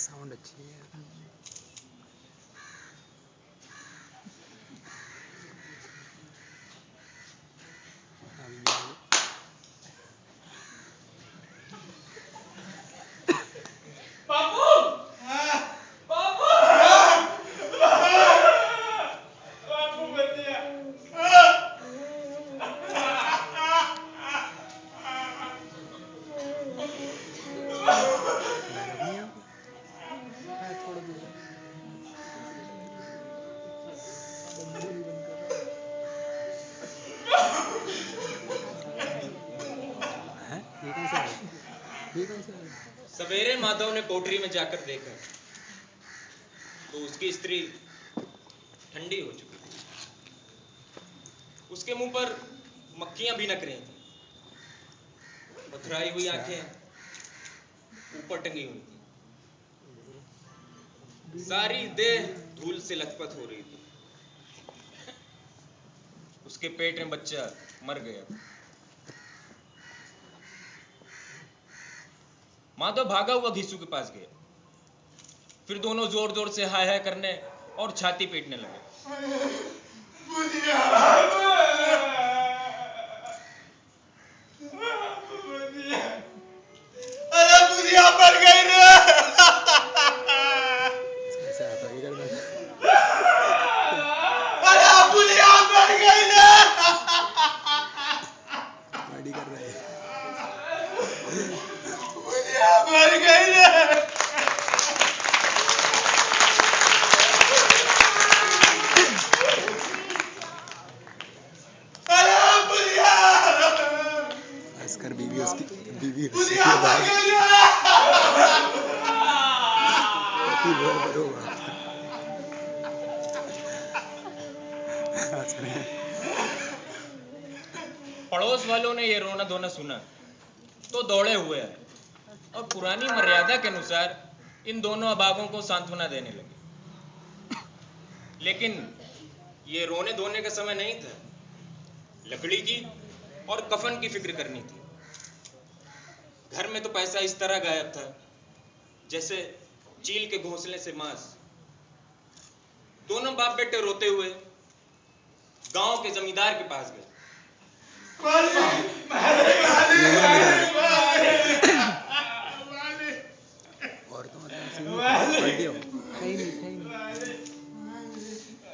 Sound अच्छी है। सवेरे माधव ने कोठरी में जाकर देखा तो उसकी स्त्री ठंडी हो चुकी थी। उसके मुंह पर मक्खियां भिनक रही थी। पथराई हुई आंखें ऊपर टंगी हुई थी। सारी देह धूल से लथपथ हो रही थी। उसके पेट में बच्चा मर गया था। माधव भागा हुआ घीसू के पास गया। फिर दोनों जोर जोर से हाय हाय करने और छाती पीटने लगे। अरे बुढ़िया मर गई रे। अरे बुढ़िया मर गई रे। पार्टी कर रहे हैं। बुढ़िया मर गई रे। अरे बुढ़िया। भास्कर बीवी उसकी बुढ़िया मर गई रे। पड़ोस वालों ने यह रोना धोना सुना तो दौड़े हुए आए और पुरानी मर्यादा के अनुसार इन दोनों अभागों को सांत्वना देने लगे। लेकिन ये रोने धोने का समय नहीं था। लकड़ी की और कफन की फिक्र करनी थी। घर में तो पैसा इस तरह गायब था जैसे चील के घोंसले से मांस। दोनों बाप बेटे रोते हुए गांव के जमींदार के पास गए।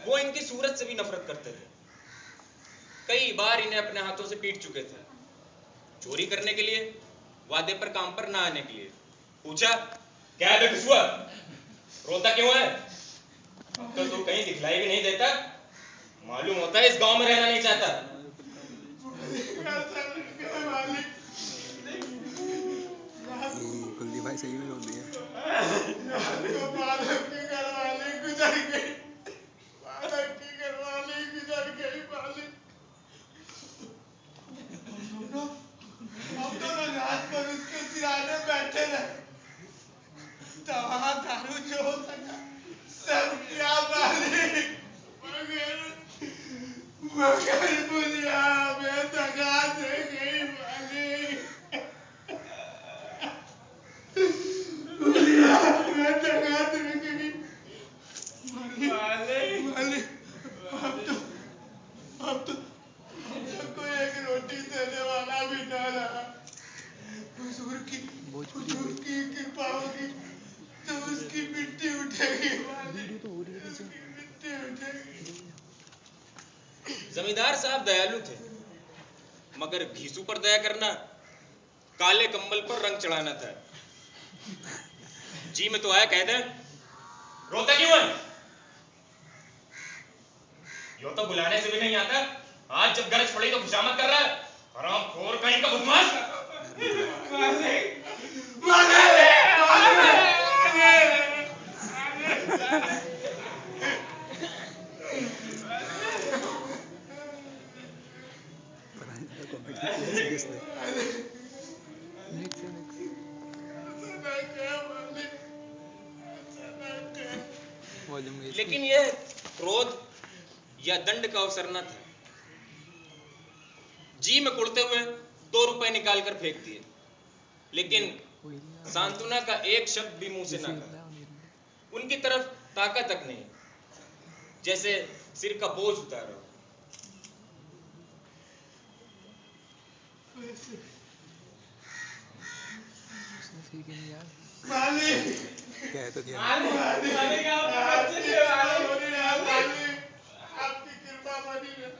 वो इनकी सूरत से भी नफरत करते थे। कई बार इन्हें अपने हाथों से पीट चुके थे। चोरी करने के लिए, वादे पर काम पर ना आने के लिए। पूछा, क्या है बेकसूर? रोता क्यों है? अब तो तू कहीं दिखलाई भी नहीं देता। मालूम होता है इस गांव में रहना नहीं चाहता। कुलदीप भाई सही में बोल दिया। बैठे रहे दवा दारू जो हो सका सब किया मालिक, मगर बुढ़िया में दगा दे गई मालिक। बुढ़िया में दगा दे गई मालिक। अब तो कोई एक रोटी देने वाला भी ना रहा। हुजूर की कृपा होगी तो उसकी मिट्टी उठेगी मालिक, उसकी मिट्टी उठेगी। जमींदार साहब दयालु थे, मगर घीसू पर दया करना काले कंबल पर रंग चढ़ाना था। जी में तो आया कह दे, रोता क्यों है? यो तो बुलाने से भी नहीं आता। आज जब गरज पड़ी तो खुशामद कर रहा है। हरामखोर कहीं का बदमाश। लेकिन यह क्रोध या दंड का अवसर न था। जी में कुड़ते हुए 2 रुपए निकाल कर फेंक दिए, लेकिन सांत्वना का एक शब्द भी मुंह से ना कहा। उनकी तरफ ताकत तक नहीं, जैसे सिर का बोझ उतारो। ठीक है यार, मालिक क्या तो क्या मालिक आपकी कृपा बनी रहे।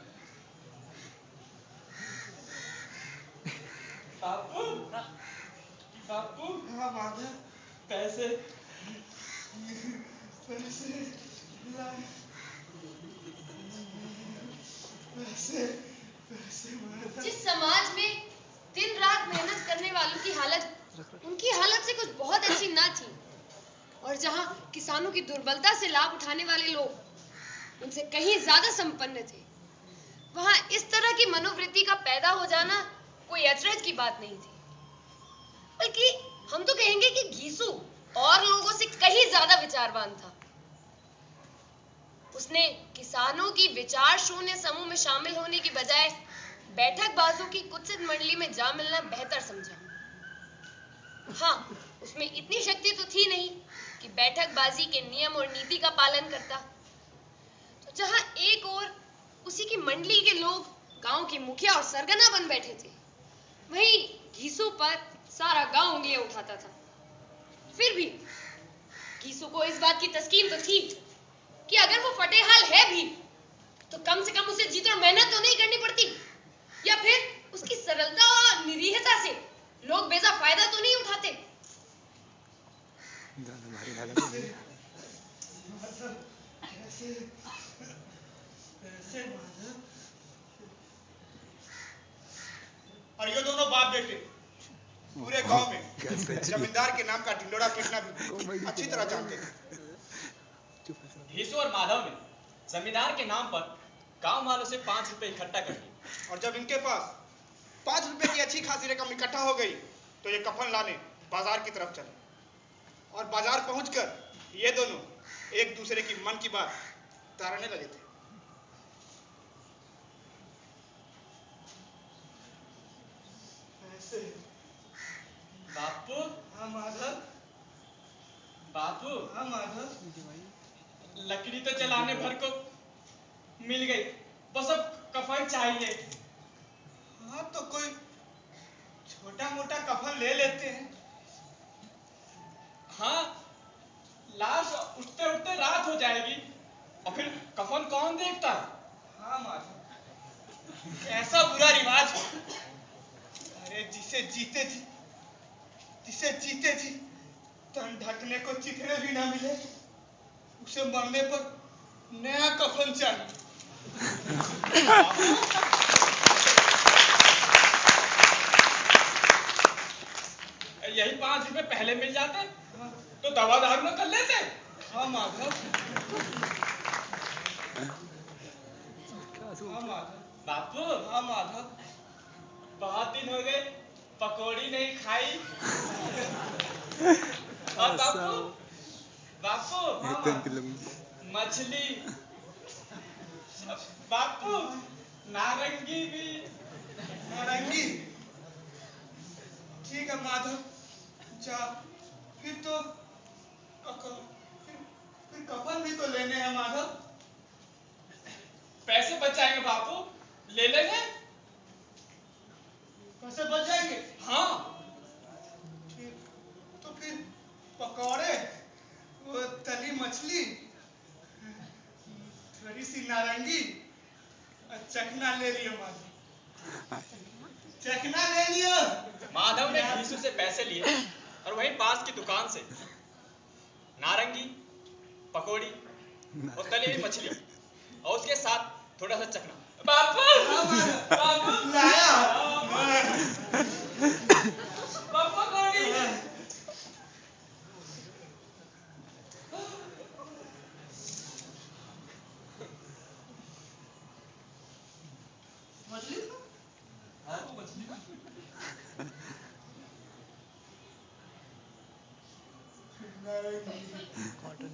बापू, बापू, हाँ माधव, पैसे पैसे लाए, पैसे पैसे माधव। जिस समाज में दिन रात मेहनत करने वालों की हालत उनकी हालत से कुछ बहुत अच्छी ना थी, और जहां किसानों की दुर्बलता से लाभ उठाने वाले लोग उनसे कहीं ज्यादा संपन्न थे, वहां इस तरह की मनोवृत्ति का पैदा हो जाना कोई अचरज की बात नहीं थी। बल्कि हम तो कहेंगे कि घीसू और लोगों से कहीं ज्यादा विचारवान था। उसने किसानों की विचार शून्य समूह में शामिल होने की बजाय बैठकबाजों की कुत्सित मंडली में जा मिलना बेहतर समझा। हाँ, उसमें इतनी शक्ति तो थी नहीं कि बैठकबाजी के नियम और नीति का पालन करता। तो जहां एक और उसी की मंडली के लोग गांव के मुखिया और सरगना बन बैठे थे, वहीं घीसू पर सारा गांव उंगलियां उठाता था। फिर भी घीसू को इस बात की तस्कीन तो थी कि अगर वो फटेहाल है भी तो कम से कम उसे जी तोड़ मेहनत तो नहीं करनी पड़ती, या फिर उसकी सरलता और निरीहता से लोग बेजा फायदा तो नहीं उठाते। दादा भारी हालत हो गई। माधव, पैसे पैसे माधव। और ये दोनों बाप बेटे पूरे गांव में कैसे जमींदार के नाम का ढिंडोरा पीटना भी कॉमेडी अच्छी तरह जानते थे। चुप है सब। घीसू और माधव ने जमींदार के नाम पर गांव वालों से 5 रुपए इकट्ठा कर लिए। और जब इनके पास 5 रुपए की अच्छी खासी रकम इकट्ठा हो गई तो ये कफन लाने बाजार की तरफ चले। और बाजार पहुंचकर ये दोनों एक दूसरे की मन की बात तारने लगे थे। ऐसे बापू, हाँ माधव, बापू, हाँ माधव। लकड़ी तो जलाने भर को मिल गई, बस अब कफन चाहिए। हाँ तो कोई छोटा मोटा कफन ले लेते हैं। हाँ, लाश उठते उठते रात हो जाएगी और फिर कफन कौन देखता है? हाँ माधव, ऐसा बुरा रिवाज। अरे जिसे जीते जी तन ढकने को चिथड़े भी ना मिले, उसे मरने पर नया कफन चाहिए। यही 5 रुपए पहले मिल जाते तो दवा दारू न कर लेते। हाँ माधव, क्या सो हाँ माधव, बापू, हाँ माधव। बहुत दिन हो गए पकौड़ी नहीं खाई। और ऐसा बापू, बापू, एकदम फिल्म मछली, बापू, नारंगी भी। नारंगी, ठीक है माधव, जा। फिर तो फिर कफन भी तो लेने हैं माधव। पैसे बच जाएंगे बापू, ले लेंगे। पैसे बच जाएंगे। हाँ, फिर पकौड़े, वो तली मछली, थोड़ी सी नारंगी और चखना ले लियो माधव, चखना ले लियो। माधव ने घीसू से पैसे लिए और वहीं पास की दुकान से नारंगी, पकौड़ी और तली हुई मछली और उसके साथ थोड़ा सा चखना। बापू, बापू, लाया। बापू पकौड़ी। मछली हाँ, मछली। कॉटन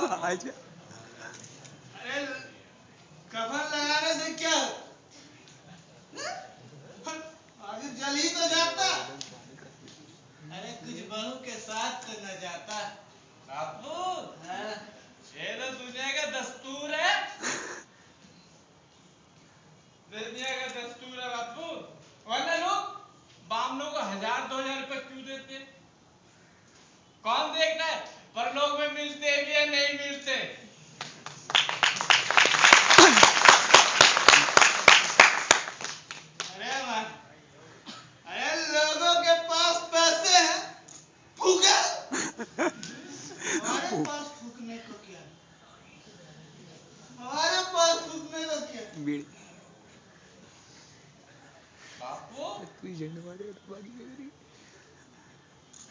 आज अरे कफन लगाने से क्या आगे जल ही तो जाता। अरे कुछ बहू के साथ तो न जाता। बापू हाँ? ये तो दुनिया का दस्तूर है। दुनिया का दस्तूर है बापू। वरना लोग बामनों को 1000-2000 रुपए क्यों देते हैं? कौन देखता है परलोक में मिलते भी या नहीं मिलते? अरे लोगों के पास पैसे हैं, फूके। हमारे पास फूकने को क्या? हमारे पास फूकने को क्या? बीड़ी बापू तू ही झंडे मारेगा तो बाकी क्या करेगी?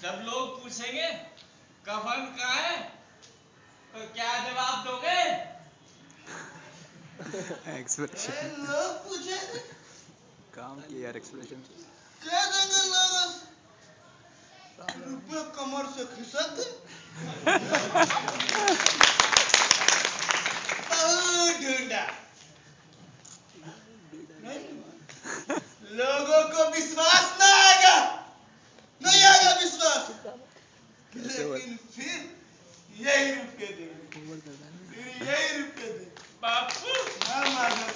जब लोग पूछेंगे कफन कहाँ है तो क्या जवाब दोगे? एक्सप्रेशन अरे लोग पूछेंगे काम किया यार एक्सप्रेशन क्या देंगे लोग? रुपये कमर से खिसक गए। बहुत ढूंढा, लोगों को विश्वास ना आएगा, नहीं आएगा विश्वास, लेकिन फिर यही रुपये देंगे, फिर यही रुपये देंगे। बापू हाँ माधव,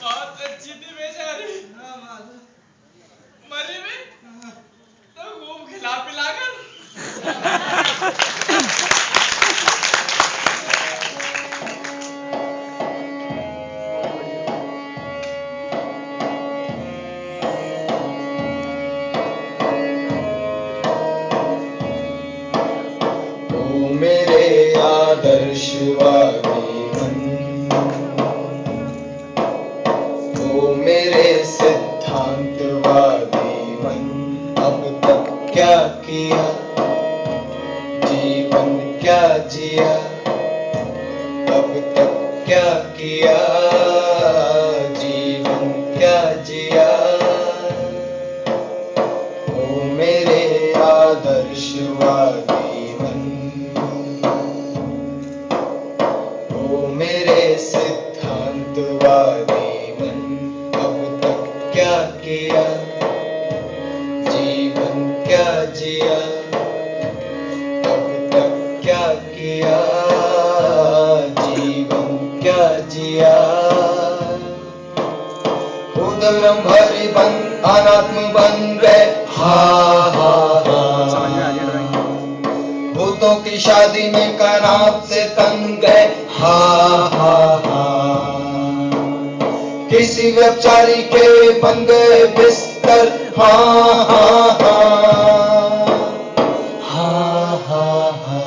बहुत अच्छी थी बेचारी। हाँ माधव, मरी भी हाँ। तो खूब खिला पिला कर। मेरे आदर्शवादी मन, ओ मेरे सिद्धांतवादी मन, अब तक क्या किया, जीवन क्या जिया, अब तक क्या किया, जीवन क्या जिया। ओ मेरे आदर्शवादी मेरे सिद्धांतवादी मन, अब तक क्या किया, जीवन क्या जिया, अब तक क्या किया, जीवन क्या जिया। उदरम भरी बन अनात्म बन गए, हा हा समझ में आ हा। गया ड्राइंग भूतों की शादी में कराप से तंग गए, हा हा हा। किसी व्यभिचारी के बन गए बिस्तर, हा हा हा, हा हा हा।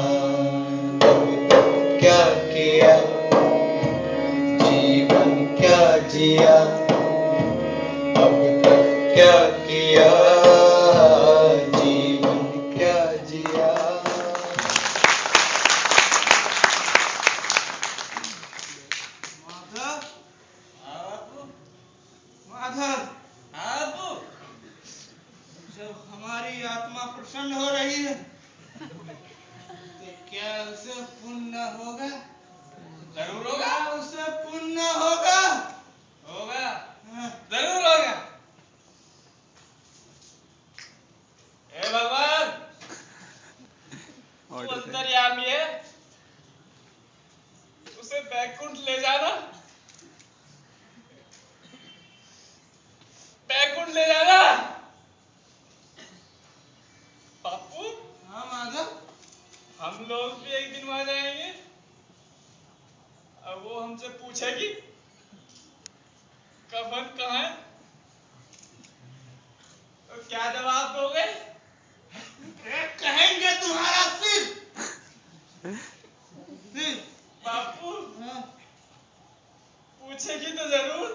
अब तक क्या किया, जीवन क्या जिया, अब तक क्या किया, जीवन क्या जिया। माधव, माधव, बापू जब हमारी आत्मा प्रसन्न हो रही है तो क्या उसे पुण्य होगा? जरूर होगा, क्या उसे पुण्य होगा? होगा, हाँ। जरूर होगा। हे भगवान तू ऑर्डर है अंतर्यामी है, उसे बैकुंठ ले जाना, बैकुंठ ले जाना। बापू हाँ माधव, हम लोग भी एक दिन वहां जाएंगे। अब वो हमसे पूछेगी कफन कहाँ है तो क्या जवाब दोगे? कहेंगे तुम्हारा सिर। सिर। बापू हाँ। पूछेगी तो जरूर।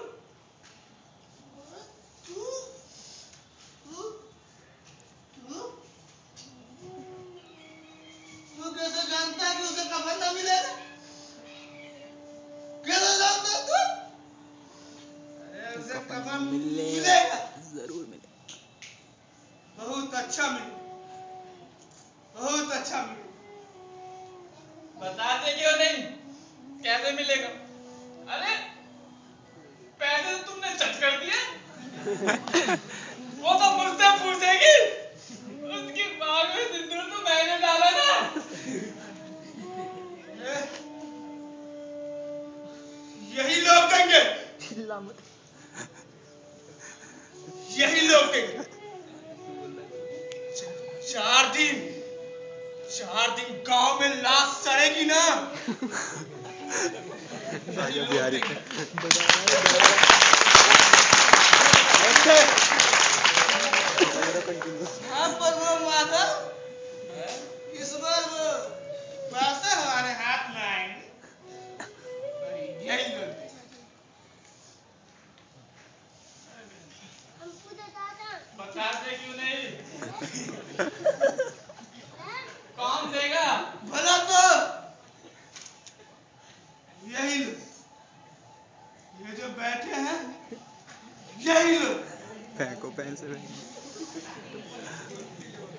तू तू तू तू कैसे जानता है कि उसे कफन न मिलेगा? कैसे जानता है तू? अरे उसे कफन मिलेगा, जरूर मिले बहुत अच्छा मिलेगा, बहुत अच्छा मिलेगा। बता चाहते क्यों नहीं? कैसे मिलेगा? अरे पैसे तो तुमने चट कर दिए। वो तो मुझसे पूछेगी। उसकी बाग में सिंदूर तो मैंने डाला ना। यही लोग देंगे, यही लोग देंगे। 4 दिन गांव में लाश सड़ेगी ना। राजा बिहारी हाँ पर वो माधव, इस बार वो पैसे हमारे हाथ में आएंगे। यही लोग देंगे। बताते क्यों नहीं? कौन देगा? भला तो यही लोग, ये जो बैठे हैं यही लोग। फेंको पैसे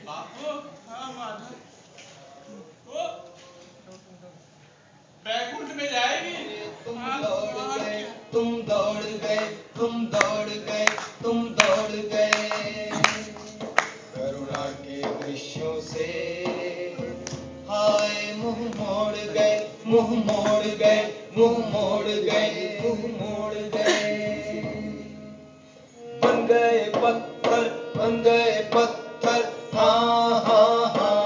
बापू, हाँ माधव, वो बैकुंठ में जाएगी। तुम दौड़ गए, तुम दौड़ गए, तुम दौड़ गए, तुम दौड़ गए करुणा के दृश्यों से। हाय मुंह मोड़ गए, मुंह मोड़ गए, मुंह मोड़ गए, मुंह मोड़ गए। बन गए पत्थर, बन गए पत्थर। हाँ हाँ हाँ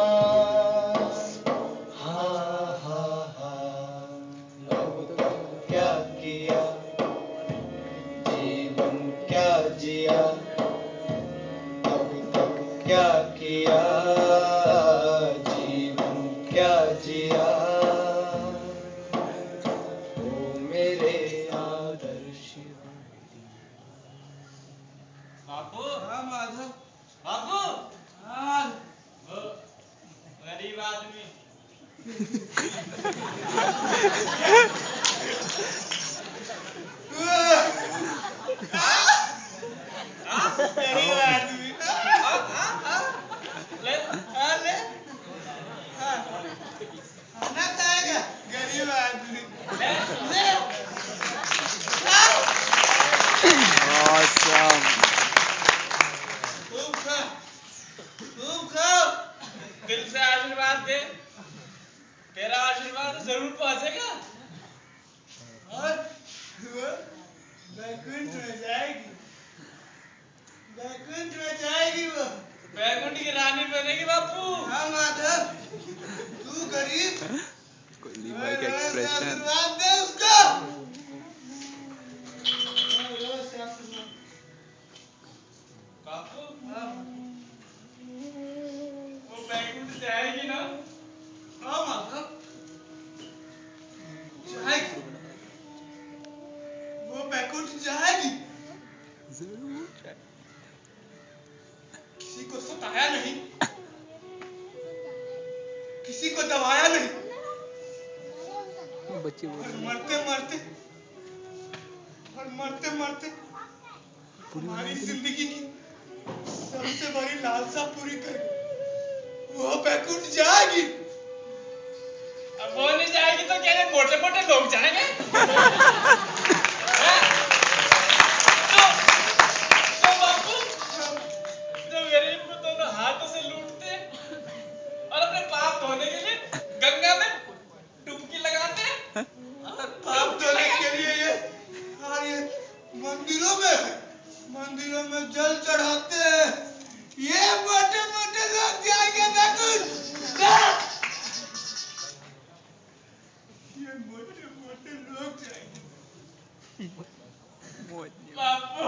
हाँ हाँ हाँ। अब तक क्या किया, जीवन क्या जिया, अब तक क्या किया, जीवन क्या जिया। ओ मेरे आदर्श। बापू, हाँ माधव, बापू, हाँ वो गरीब आदमी। गरीब आदमी। ले, हाँ ले, हाँ खाना खाएगा गरीब आदमी। ले, ले, awesome खूब खा, खूब खाओ। दिल से आशीर्वाद दे। तेरा आशीर्वाद जरूर पहुंचेगा। और वो बैकुंठ में जाएगी, बैकुंठ में जाएगी वो। बैकुंठ की रानी बनेगी बापू। हाँ माधव, तू गरीब, कोहली भाई का एक्सप्रेशन आशीर्वाद दे उसको। बापू, हाँ वो बैकुंठ जाएगी ना? हाँ माधव, जाएगी, वो बैकुंठ जाएगी। जरूर किसी को सताया नहीं, किसी को दबाया नहीं, बच्चे बोल और रहे हैं मरते मरते, और मरते मरते हमारी जिंदगी की सबसे बड़ी लालसा पूरी कर वो बैकुंठ जाएगी। अब वो नहीं जाएगी तो क्या ये मोटे मोटे लोग जाएंगे? हैं? तो बापू, जो गरीब को दोनों हाथों से लूटते और अपने पाप धोने के लिए गंगा में डुबकी लगाते हैं। और पाप धोने के लिए ये मंदिरों में जल चढ़ाते हैं। ये मोटे मोटे लोग जाएंगे बैकुंठ। ये मोटे मोटे लोग जाएंगे। बापू,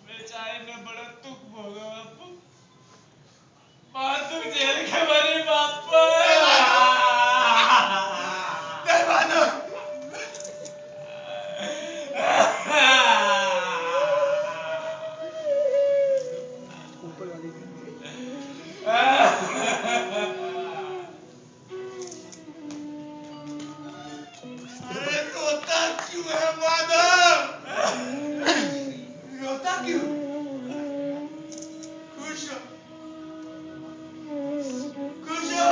बेचारे ने बड़ा दुख भोगा बापू। बहुत दुख झेल के मरी बापू। दरवाजा ऊपर वाली अरे रोता क्यों है माधव? रोता क्यों? खुश हो, खुश हो।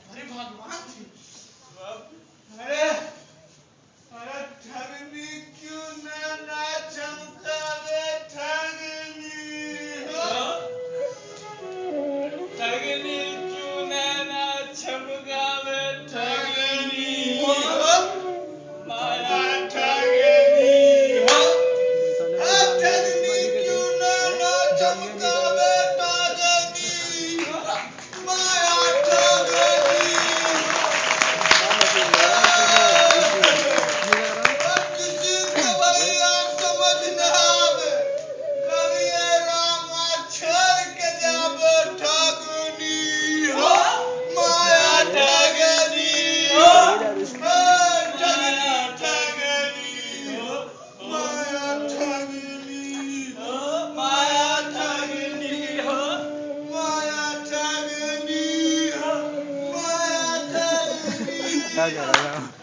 अरे भगवान अरे अरे ठगनी क्यों ना चमकावे ठगनी ठगनी क्यों ना चमकावे ठगनी माया ठगनी ठगनी क्यों ना चमकावे ठगनी माया ठगनी किसी को भैया समझ न आवे कभी ये रामा छोड़ के जाबो ठगनी माया ठगनी ठगनी माया ठगनी माया ठगनी हो माया ठगनी माया ठगनी क्या कर रहा है